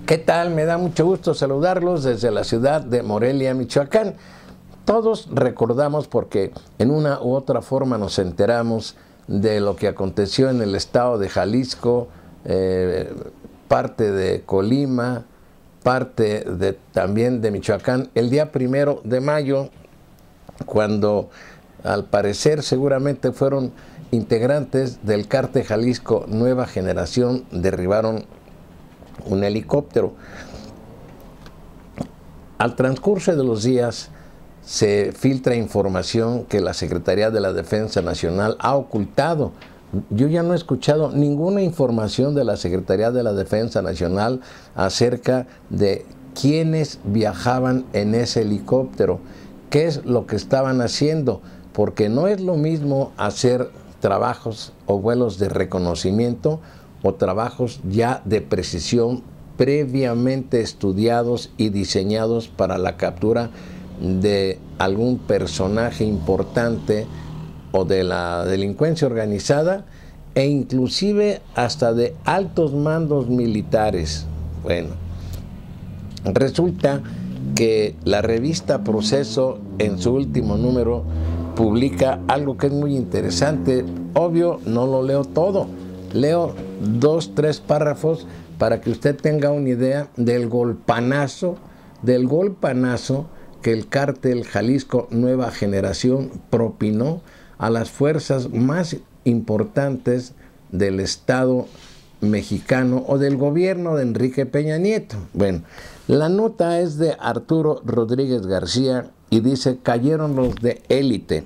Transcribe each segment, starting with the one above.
¿Qué tal? Me da mucho gusto saludarlos desde la ciudad de Morelia, Michoacán. Todos recordamos, porque en una u otra forma nos enteramos de lo que aconteció en el estado de Jalisco, parte de Colima, parte también de Michoacán, el día 1 de mayo, cuando al parecer seguramente fueron integrantes del cártel Jalisco Nueva Generación, derribaron un helicóptero. Al transcurso de los días se filtra información que la Secretaría de la Defensa Nacional ha ocultado. Yo ya no he escuchado ninguna información de la Secretaría de la Defensa Nacional acerca de quiénes viajaban en ese helicóptero, qué es lo que estaban haciendo, porque no es lo mismo hacer trabajos o vuelos de reconocimiento o trabajos ya de precisión previamente estudiados y diseñados para la captura de algún personaje importante o de la delincuencia organizada, e inclusive hasta de altos mandos militares. Bueno, resulta que la revista Proceso, en su último número, publica algo que es muy interesante. Obvio, no lo leo todo, leo 2, 3 párrafos para que usted tenga una idea del golpanazo que el cártel Jalisco Nueva Generación propinó a las fuerzas más importantes del Estado mexicano o del gobierno de Enrique Peña Nieto. Bueno, la nota es de Arturo Rodríguez García y dice: cayeron los de élite.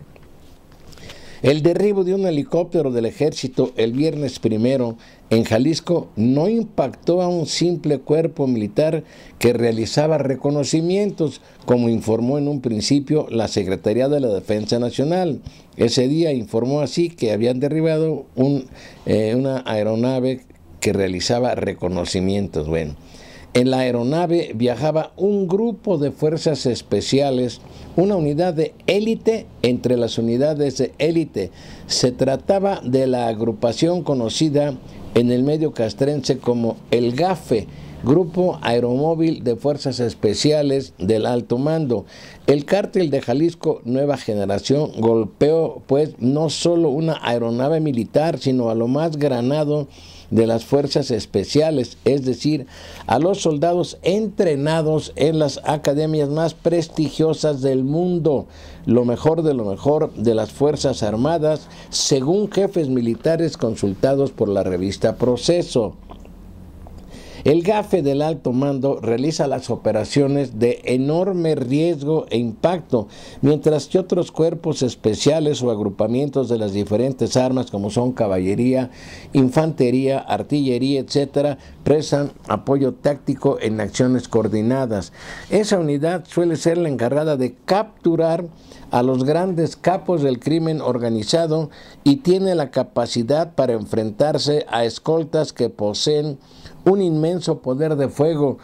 El derribo de un helicóptero del ejército el viernes 1 en Jalisco no impactó a un simple cuerpo militar que realizaba reconocimientos, como informó en un principio la Secretaría de la Defensa Nacional. Ese día informó así que habían derribado una aeronave que realizaba reconocimientos. Bueno, en la aeronave viajaba un grupo de fuerzas especiales, una unidad de élite entre las unidades de élite. Se trataba de la agrupación conocida en el medio castrense como el GAFE, Grupo Aeromóvil de Fuerzas Especiales del Alto Mando. El cártel de Jalisco Nueva Generación golpeó, pues, no solo una aeronave militar, sino a lo más granado de las fuerzas especiales, es decir, a los soldados entrenados en las academias más prestigiosas del mundo, lo mejor de las Fuerzas Armadas, según jefes militares consultados por la revista Proceso. El GAFE del alto mando realiza las operaciones de enorme riesgo e impacto, mientras que otros cuerpos especiales o agrupamientos de las diferentes armas, como son caballería, infantería, artillería, etcétera, prestan apoyo táctico en acciones coordinadas. Esa unidad suele ser la encargada de capturar a los grandes capos del crimen organizado y tiene la capacidad para enfrentarse a escoltas que poseen un inmenso poder de fuego.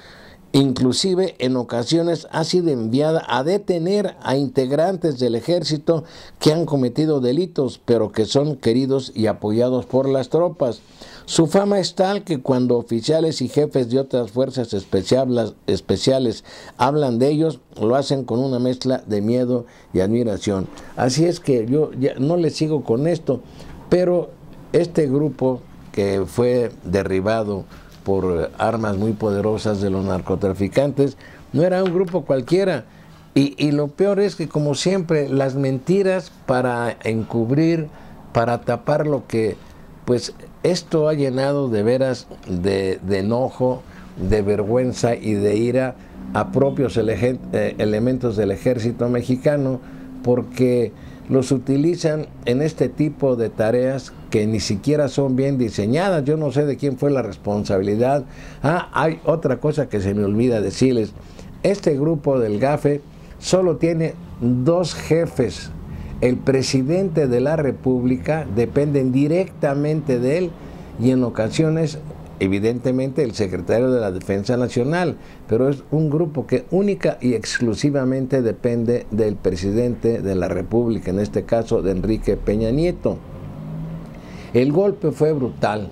Inclusive en ocasiones ha sido enviada a detener a integrantes del ejército que han cometido delitos, pero que son queridos y apoyados por las tropas. Su fama es tal que cuando oficiales y jefes de otras fuerzas especiales hablan de ellos, lo hacen con una mezcla de miedo y admiración. Así es que yo ya no le sigo con esto, pero este grupo que fue derribado por armas muy poderosas de los narcotraficantes no era un grupo cualquiera, y lo peor es que, como siempre, las mentiras para encubrir, para tapar lo que, pues esto ha llenado de veras de enojo, de vergüenza y de ira a propios elementos del ejército mexicano, porque los utilizan en este tipo de tareas que ni siquiera son bien diseñadas. Yo no sé de quién fue la responsabilidad. Hay otra cosa que se me olvida decirles. Este grupo del GAFE solo tiene 2 jefes. El presidente de la República, dependen directamente de él, y en ocasiones, evidentemente, el secretario de la Defensa Nacional, pero es un grupo que única y exclusivamente depende del presidente de la República, en este caso de Enrique Peña Nieto. El golpe fue brutal.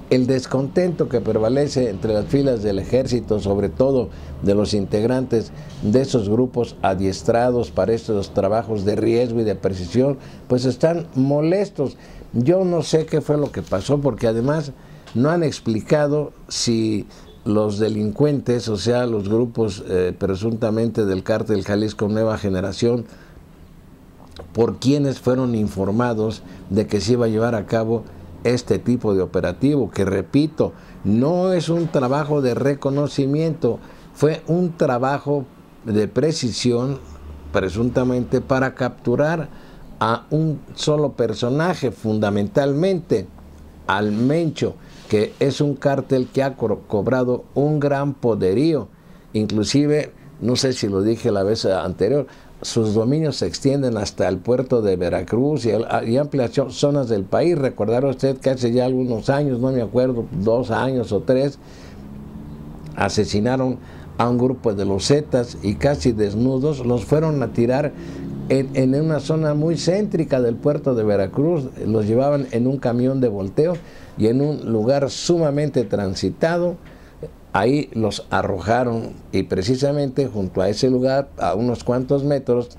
El descontento que prevalece entre las filas del ejército, sobre todo de los integrantes de esos grupos adiestrados para estos trabajos de riesgo y de precisión, pues están molestos. Yo no sé qué fue lo que pasó, porque además no han explicado si los delincuentes, o sea, los grupos presuntamente del cártel Jalisco Nueva Generación, por quienes fueron informados de que se iba a llevar a cabo este tipo de operativo, que repito, no es un trabajo de reconocimiento, fue un trabajo de precisión, presuntamente para capturar a un solo personaje, fundamentalmente al Mencho, que es un cártel que ha cobrado un gran poderío. Inclusive, no sé si lo dije la vez anterior, sus dominios se extienden hasta el puerto de Veracruz y amplias zonas del país. Recordará usted que hace ya algunos años, no me acuerdo, 2 años o 3, asesinaron a un grupo de los Zetas y casi desnudos los fueron a tirar en una zona muy céntrica del puerto de Veracruz. Los llevaban en un camión de volteo y en un lugar sumamente transitado. Ahí los arrojaron y precisamente junto a ese lugar, a unos cuantos metros,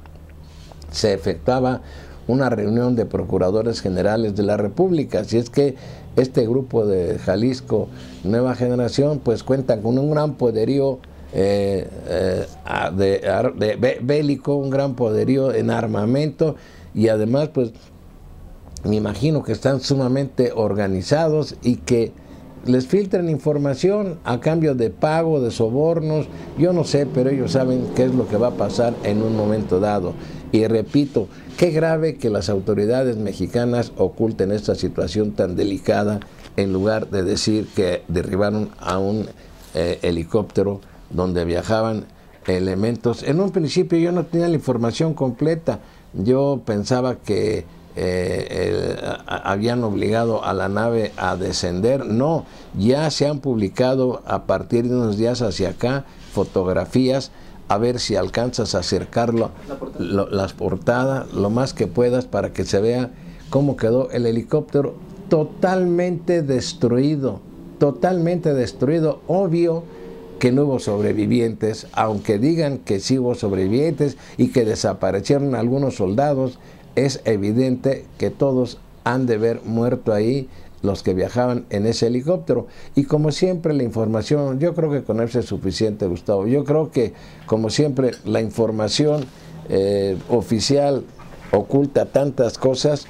se efectuaba una reunión de procuradores generales de la República. Así es que este grupo de Jalisco Nueva Generación pues cuenta con un gran poderío bélico, un gran poderío en armamento, y además pues me imagino que están sumamente organizados y que les filtran información a cambio de pago, de sobornos, yo no sé, pero ellos saben qué es lo que va a pasar en un momento dado. Y repito, qué grave que las autoridades mexicanas oculten esta situación tan delicada en lugar de decir que derribaron a un helicóptero donde viajaban elementos. En un principio yo no tenía la información completa, yo pensaba que habían obligado a la nave a descender. No, ya se han publicado a partir de unos días hacia acá fotografías, a ver si alcanzas a acercarlo, las portadas, lo más que puedas, para que se vea cómo quedó el helicóptero totalmente destruido, obvio que no hubo sobrevivientes, aunque digan que sí hubo sobrevivientes y que desaparecieron algunos soldados. Es evidente que todos han de haber muerto ahí, los que viajaban en ese helicóptero. Y como siempre la información, yo creo que con eso es suficiente, Gustavo. Yo creo que como siempre la información oficial oculta tantas cosas,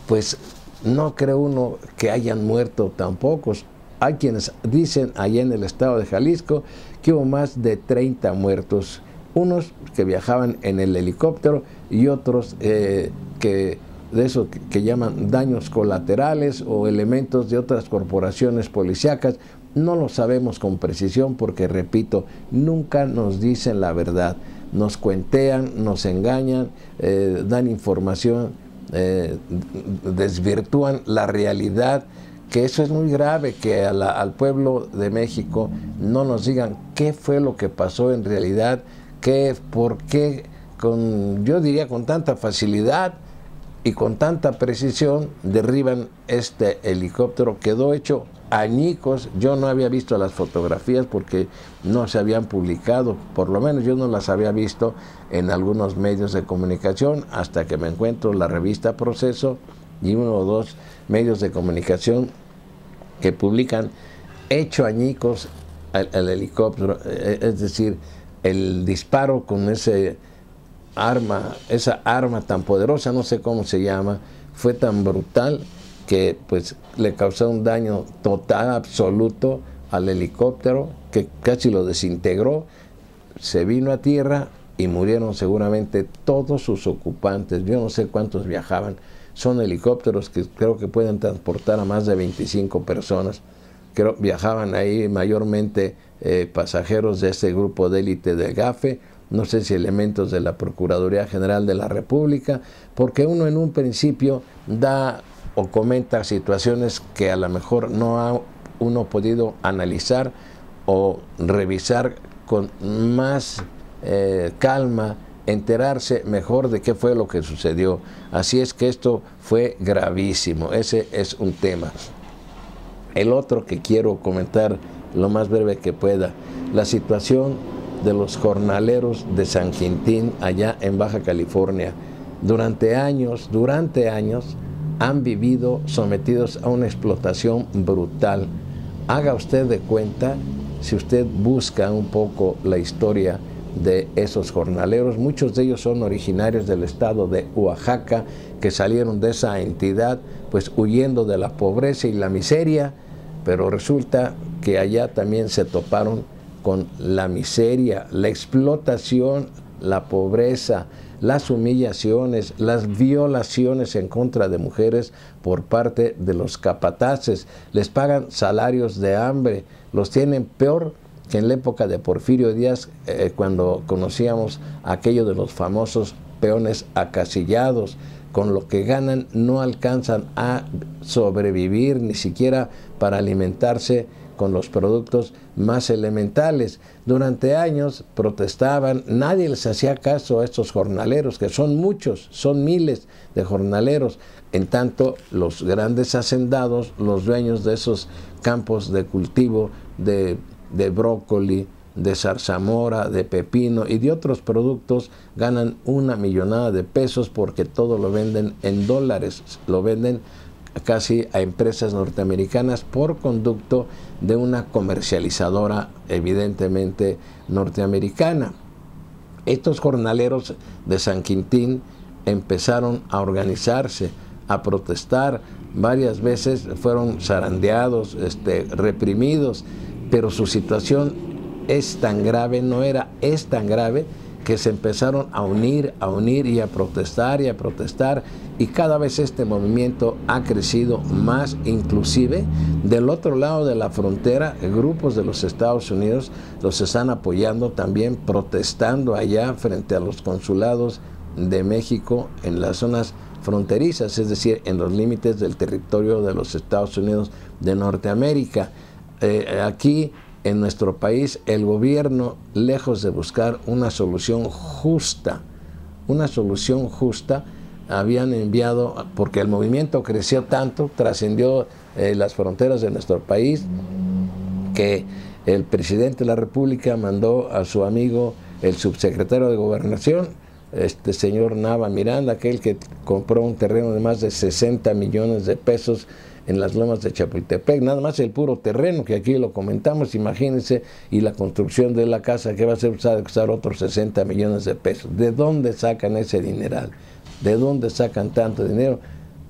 pues no cree uno que hayan muerto tan pocos. Hay quienes dicen allá en el estado de Jalisco que hubo más de 30 muertos. Unos que viajaban en el helicóptero y otros que de eso que llaman daños colaterales o elementos de otras corporaciones policíacas. No lo sabemos con precisión porque, repito, nunca nos dicen la verdad. Nos cuentean, nos engañan, dan información, desvirtúan la realidad, que eso es muy grave, que al pueblo de México no nos digan qué fue lo que pasó en realidad, por qué, yo diría con tanta facilidad y con tanta precisión derriban este helicóptero. Quedó hecho añicos. Yo no había visto las fotografías porque no se habían publicado, por lo menos yo no las había visto en algunos medios de comunicación, hasta que me encuentro la revista Proceso y 1 o 2 medios de comunicación que publican hecho añicos el helicóptero, es decir, el disparo con esa arma tan poderosa, no sé cómo se llama, fue tan brutal que pues le causó un daño total, absoluto al helicóptero, que casi lo desintegró. Se vino a tierra y murieron seguramente todos sus ocupantes. Yo no sé cuántos viajaban. Son helicópteros que creo que pueden transportar a más de 25 personas. Viajaban ahí mayormente pasajeros de este grupo de élite de GAFE, no sé si elementos de la Procuraduría General de la República, porque uno en un principio da o comenta situaciones que a lo mejor no ha uno podido analizar o revisar con más calma, enterarse mejor de qué fue lo que sucedió. Así es que esto fue gravísimo, ese es un tema. El otro que quiero comentar lo más breve que pueda, la situación de los jornaleros de San Quintín allá en Baja California. Durante años han vivido sometidos a una explotación brutal. Haga usted de cuenta, si usted busca un poco la historia de esos jornaleros, muchos de ellos son originarios del estado de Oaxaca, que salieron de esa entidad pues huyendo de la pobreza y la miseria, pero resulta que allá también se toparon con la miseria, la explotación, la pobreza, las humillaciones, las violaciones en contra de mujeres por parte de los capataces. Les pagan salarios de hambre, los tienen peor que en la época de Porfirio Díaz, cuando conocíamos aquello de los famosos peones acasillados. Con lo que ganan no alcanzan a sobrevivir, ni siquiera para alimentarse con los productos más elementales. Durante años protestaban, nadie les hacía caso a estos jornaleros, que son muchos, son miles de jornaleros. En tanto, los grandes hacendados, los dueños de esos campos de cultivo de brócoli, de zarzamora, de pepino y de otros productos, ganan una millonada de pesos porque todo lo venden en dólares, lo venden casi a empresas norteamericanas por conducto de una comercializadora evidentemente norteamericana. Estos jornaleros de San Quintín empezaron a organizarse, a protestar, varias veces fueron zarandeados, reprimidos, pero su situación es tan grave, es tan grave que se empezaron a unir y a protestar, y cada vez este movimiento ha crecido más. Inclusive del otro lado de la frontera, grupos de los Estados Unidos los están apoyando también, protestando allá frente a los consulados de México en las zonas fronterizas, es decir, en los límites del territorio de los Estados Unidos de Norteamérica. Aquí en nuestro país, el gobierno, lejos de buscar una solución justa, habían enviado, porque el movimiento creció tanto, trascendió las fronteras de nuestro país, que el presidente de la República mandó a su amigo, el subsecretario de Gobernación, señor Nava Miranda, aquel que compró un terreno de más de 60 millones de pesos en las lomas de Chapultepec, nada más el puro terreno, que aquí lo comentamos, imagínense, y la construcción de la casa que va a ser usada, costar otros 60 millones de pesos. ¿De dónde sacan ese dineral? ¿De dónde sacan tanto dinero?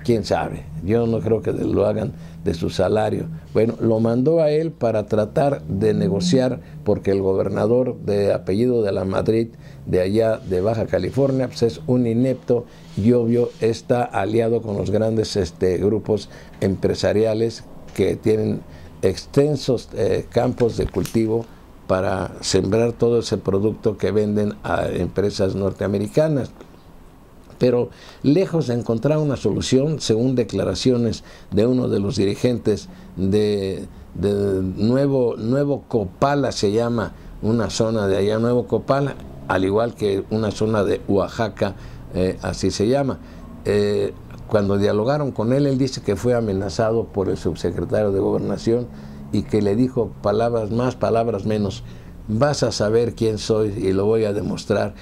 ¿Quién sabe? Yo no creo que lo hagan de su salario. Bueno, lo mandó a él para tratar de negociar, porque el gobernador de apellido de la Madrid, de allá de Baja California, pues es un inepto y obvio está aliado con los grandes grupos empresariales que tienen extensos campos de cultivo para sembrar todo ese producto que venden a empresas norteamericanas. Pero lejos de encontrar una solución, según declaraciones de uno de los dirigentes de Nuevo Copala, se llama una zona de allá, Nuevo Copala, al igual que una zona de Oaxaca, así se llama. Cuando dialogaron con él, él dice que fue amenazado por el subsecretario de Gobernación y que le dijo palabras más, palabras menos: vas a saber quién soy y lo voy a demostrar.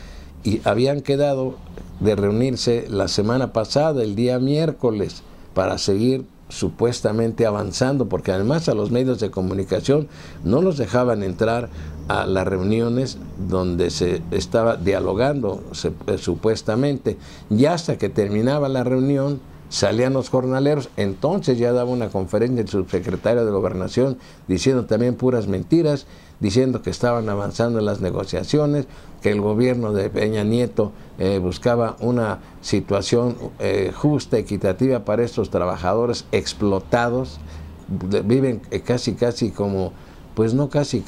Y habían quedado de reunirse la semana pasada, el día miércoles, para seguir supuestamente avanzando, porque además a los medios de comunicación no los dejaban entrar a las reuniones donde se estaba dialogando supuestamente. Y hasta que terminaba la reunión salían los jornaleros, entonces ya daba una conferencia el subsecretario de Gobernación diciendo también puras mentiras, diciendo que estaban avanzando en las negociaciones, que el gobierno de Peña Nieto buscaba una situación justa, equitativa para estos trabajadores explotados. Viven casi como, pues no casi,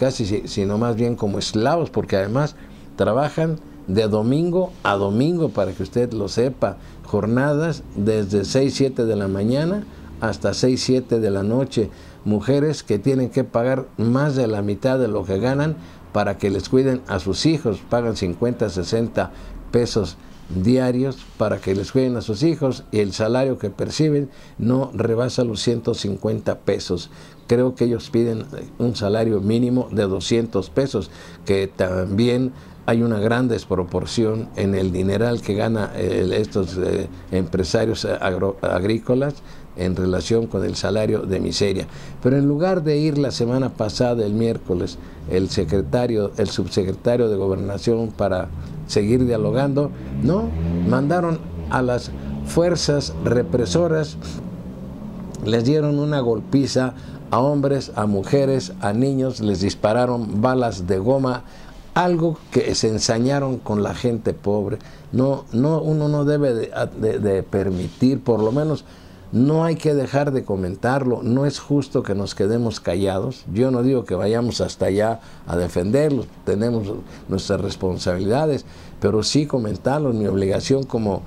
sino más bien como esclavos, porque además trabajan de domingo a domingo, para que usted lo sepa, jornadas desde 6, 7 de la mañana hasta 6, 7 de la noche. Mujeres que tienen que pagar más de la mitad de lo que ganan para que les cuiden a sus hijos, pagan 50, 60 pesos diarios para que les cuiden a sus hijos, y el salario que perciben no rebasa los 150 pesos. Creo que ellos piden un salario mínimo de 200 pesos, que también hay una gran desproporción en el dineral que gana estos empresarios agrícolas en relación con el salario de miseria. Pero en lugar de ir la semana pasada, el miércoles, el subsecretario de Gobernación para seguir dialogando, no, mandaron a las fuerzas represoras, les dieron una golpiza a hombres, a mujeres, a niños, les dispararon balas de goma, algo que se ensañaron con la gente pobre. Uno no debe de permitir, por lo menos no hay que dejar de comentarlo. No es justo que nos quedemos callados. Yo no digo que vayamos hasta allá a defenderlos, tenemos nuestras responsabilidades, pero sí comentarlo. Mi obligación como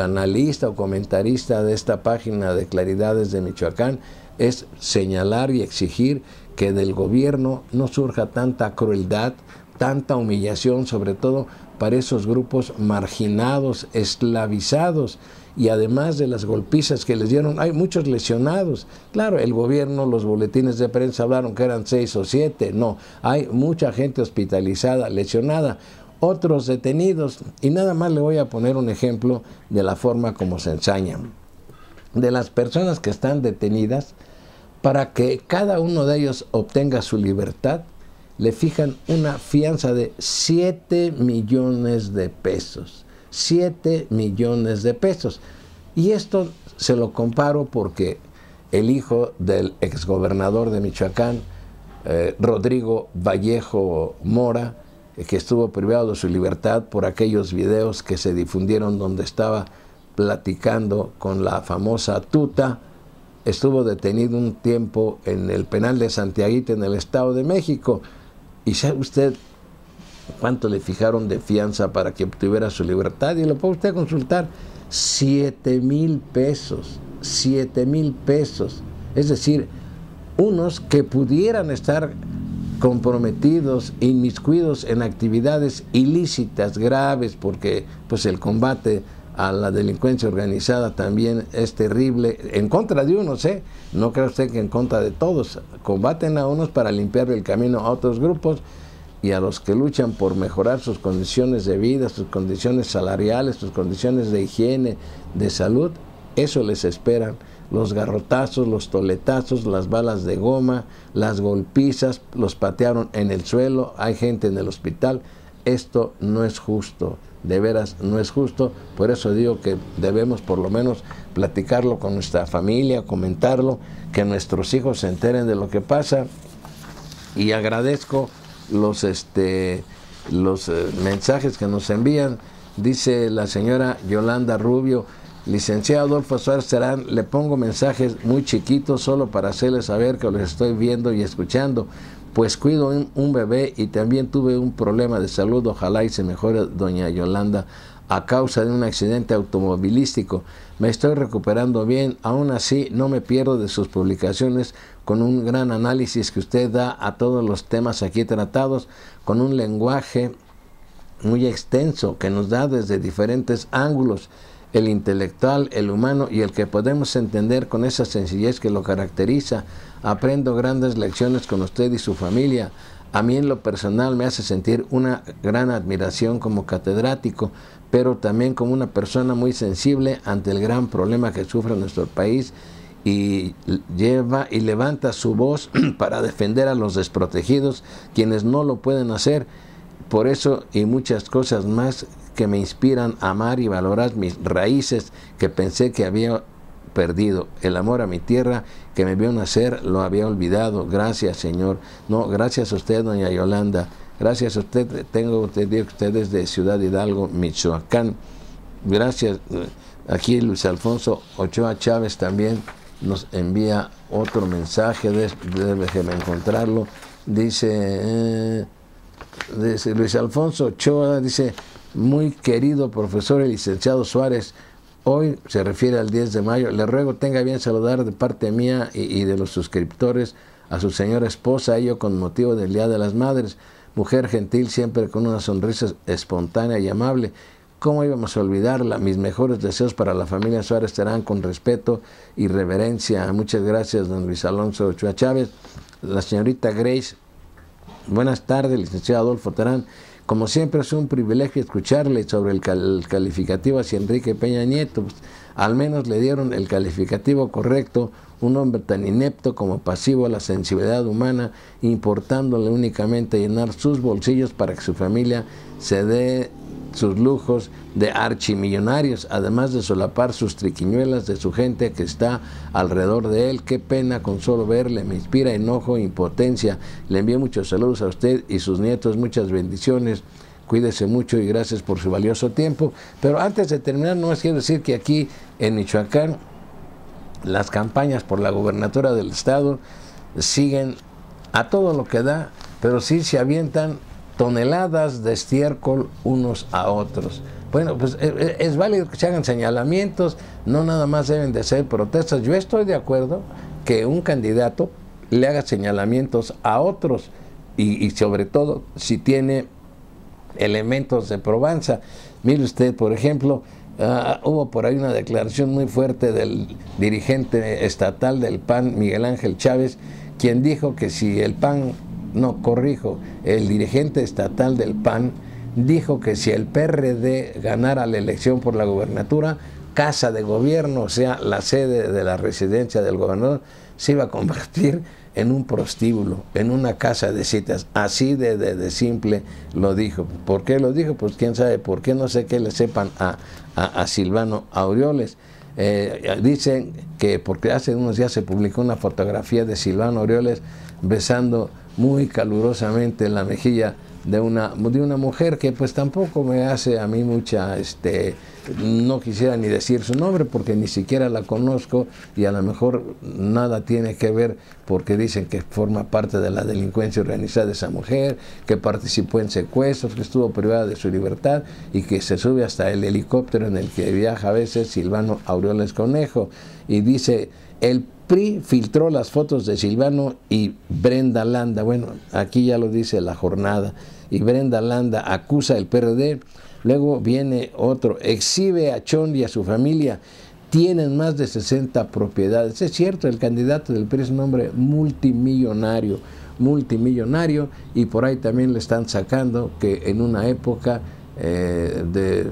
analista o comentarista de esta página de Claridades de Michoacán es señalar y exigir que del gobierno no surja tanta crueldad, tanta humillación, sobre todo para esos grupos marginados, esclavizados, y además de las golpizas que les dieron, hay muchos lesionados. Claro, el gobierno, los boletines de prensa hablaron que eran 6 o 7, no, hay mucha gente hospitalizada, lesionada, otros detenidos, y nada más le voy a poner un ejemplo de la forma como se ensañan. De las personas que están detenidas, para que cada uno de ellos obtenga su libertad, le fijan una fianza de 7 millones de pesos. 7 millones de pesos. Y esto se lo comparo porque el hijo del exgobernador de Michoacán, Rodrigo Vallejo Mora, que estuvo privado de su libertad por aquellos videos que se difundieron donde estaba platicando con la famosa tuta, estuvo detenido un tiempo en el penal de Santiaguito, en el Estado de México. ¿Y sabe usted cuánto le fijaron de fianza para que obtuviera su libertad? Y lo puede usted consultar: 7,000 pesos. 7,000 pesos. Es decir, unos que pudieran estar comprometidos, inmiscuidos en actividades ilícitas, graves, porque pues el combate a la delincuencia organizada también es terrible, en contra de unos, no crea usted que en contra de todos. Combaten a unos para limpiar el camino a otros grupos, y a los que luchan por mejorar sus condiciones de vida, sus condiciones salariales, sus condiciones de higiene, de salud, eso les esperan. Los garrotazos, los toletazos, las balas de goma, las golpizas, los patearon en el suelo, hay gente en el hospital. Esto no es justo, de veras no es justo. Por eso digo que debemos por lo menos platicarlo con nuestra familia, comentarlo, que nuestros hijos se enteren de lo que pasa. Y agradezco los mensajes que nos envían. Dice la señora Yolanda Rubio: licenciado Adolfo Suárez Terán, le pongo mensajes muy chiquitos solo para hacerles saber que los estoy viendo y escuchando, pues cuido un bebé y también tuve un problema de salud. Ojalá y se mejore doña Yolanda a causa de un accidente automovilístico. Me estoy recuperando bien, aún así no me pierdo de sus publicaciones, con un gran análisis que usted da a todos los temas aquí tratados, con un lenguaje muy extenso que nos da desde diferentes ángulos, el intelectual, el humano y el que podemos entender con esa sencillez que lo caracteriza. Aprendo grandes lecciones con usted y su familia. A mí en lo personal me hace sentir una gran admiración como catedrático, pero también como una persona muy sensible ante el gran problema que sufre nuestro país, y lleva y levanta su voz para defender a los desprotegidos, quienes no lo pueden hacer. Por eso y muchas cosas más que me inspiran a amar y valorar mis raíces que pensé que había perdido. El amor a mi tierra que me vio nacer lo había olvidado. Gracias, Señor. No, gracias a usted, doña Yolanda. Gracias a usted. Tengo entendido que usted es de Ciudad Hidalgo, Michoacán. Gracias. Aquí Luis Alfonso Ochoa Chávez también nos envía otro mensaje. Déjeme encontrarlo. Dice Luis Alfonso Ochoa, dice: muy querido profesor y licenciado Suárez, hoy se refiere al 10 de mayo, le ruego tenga bien saludar de parte mía y de los suscriptores a su señora esposa, ello con motivo del Día de las Madres, mujer gentil, siempre con una sonrisa espontánea y amable, ¿cómo íbamos a olvidarla? Mis mejores deseos para la familia Suárez Terán, con respeto y reverencia. Muchas gracias, don Luis Alonso Ochoa Chávez. La señorita Grace, buenas tardes, licenciado Adolfo Terán. Como siempre es un privilegio escucharle sobre el calificativo hacia Enrique Peña Nieto. Pues, al menos le dieron el calificativo correcto, un hombre tan inepto como pasivo a la sensibilidad humana, importándole únicamente llenar sus bolsillos para que su familia se dé sus lujos de archimillonarios, además de solapar sus triquiñuelas de su gente que está alrededor de él. Qué pena con solo verle, me inspira enojo e impotencia. Le envío muchos saludos a usted y sus nietos, muchas bendiciones, cuídese mucho y gracias por su valioso tiempo. Pero antes de terminar, no quiero decir que aquí en Michoacán las campañas por la gubernatura del estado siguen a todo lo que da, pero sí se avientan toneladas de estiércol unos a otros. Bueno, pues es válido que se hagan señalamientos, no nada más deben de ser protestas. Yo estoy de acuerdo que un candidato le haga señalamientos a otros y sobre todo si tiene elementos de probanza. Mire usted, por ejemplo, hubo por ahí una declaración muy fuerte del dirigente estatal del PAN, Miguel Ángel Chávez, quien dijo que si el PAN, no, corrijo, el dirigente estatal del PAN dijo que si el PRD ganara la elección por la gubernatura, Casa de Gobierno, o sea, la sede de la residencia del gobernador, se iba a convertir en un prostíbulo, en una casa de citas. Así de simple lo dijo. ¿Por qué lo dijo? Pues quién sabe, por qué no sé qué le sepan a Silvano Aureoles. Dicen que porque hace unos días se publicó una fotografía de Silvano Aureoles besando muy calurosamente la mejilla de una mujer que pues tampoco me hace a mí mucha, no quisiera ni decir su nombre porque ni siquiera la conozco y a lo mejor nada tiene que ver porque dicen que forma parte de la delincuencia organizada esa mujer, que participó en secuestros, que estuvo privada de su libertad y que se sube hasta el helicóptero en el que viaja a veces Silvano Aureoles Conejo. Y dice, el PRI filtró las fotos de Silvano y Brenda Landa. Bueno, aquí ya lo dice La Jornada. Y Brenda Landa acusa al PRD. Luego viene otro, exhibe a Chon y a su familia. Tienen más de 60 propiedades. Es cierto, el candidato del PRI es un hombre multimillonario, y por ahí también le están sacando que en una época de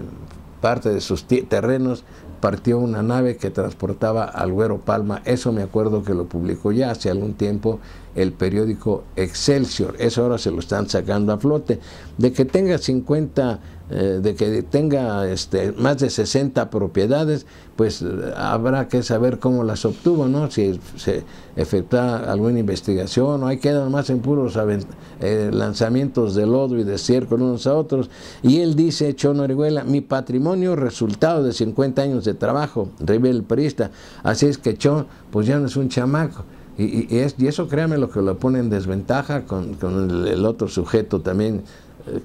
parte de sus terrenos partió una nave que transportaba al Güero Palma. Eso me acuerdo que lo publicó ya hace algún tiempo el periódico Excelsior. Eso ahora se lo están sacando a flote. De que tenga 50, de que tenga más de 60 propiedades, pues habrá que saber cómo las obtuvo, ¿no? Si se efectúa alguna investigación, o ahí quedan más en puros lanzamientos de lodo y de estiércol unos a otros. Y él dice, Chon Orihuela, mi patrimonio resultado de 50 años de trabajo, revela el periodista. Así es que Chon, pues ya no es un chamaco. Y eso, créame, lo que lo pone en desventaja con el otro sujeto también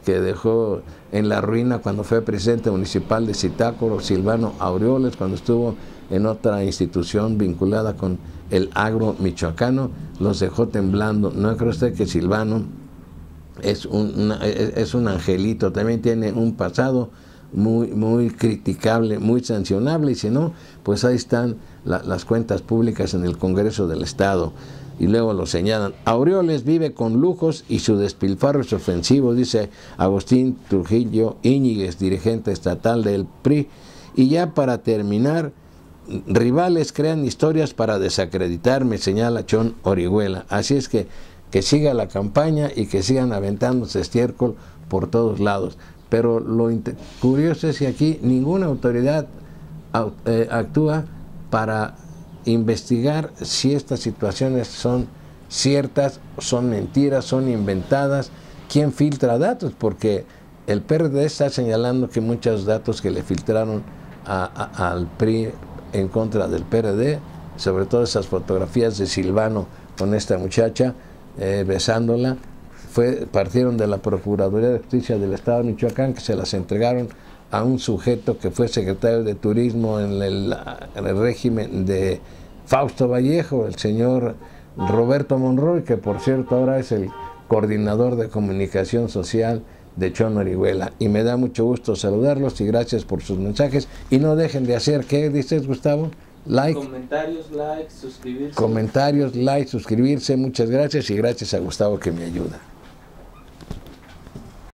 que dejó en la ruina cuando fue presidente municipal de Zitácuaro, Silvano Aureoles, cuando estuvo en otra institución vinculada con el agro michoacano, los dejó temblando. ¿No cree usted que Silvano es un angelito? También tiene un pasado muy criticable, muy sancionable, y si no, pues ahí están las cuentas públicas en el Congreso del Estado. Y luego lo señalan, Aureoles vive con lujos y su despilfarro es ofensivo, dice Agustín Trujillo Íñiguez, dirigente estatal del PRI. Y ya para terminar, rivales crean historias para desacreditarme, señala Chon Orihuela. Así es que siga la campaña y que sigan aventándose estiércol por todos lados. Pero lo curioso es que aquí ninguna autoridad actúa para investigar si estas situaciones son ciertas, son mentiras, son inventadas, quién filtra datos, porque el PRD está señalando que muchos datos que le filtraron al PRI en contra del PRD, sobre todo esas fotografías de Silvano con esta muchacha besándola, partieron de la Procuraduría de Justicia del Estado de Michoacán, que se las entregaron a un sujeto que fue secretario de Turismo en el régimen de Fausto Vallejo, el señor Roberto Monroy, que por cierto ahora es el coordinador de comunicación social de Chon Orihuela. Y me da mucho gusto saludarlos y gracias por sus mensajes. Y no dejen de hacer, ¿qué dices, Gustavo? Like. Comentarios, like, suscribirse. Comentarios, like, suscribirse. Muchas gracias y gracias a Gustavo que me ayuda.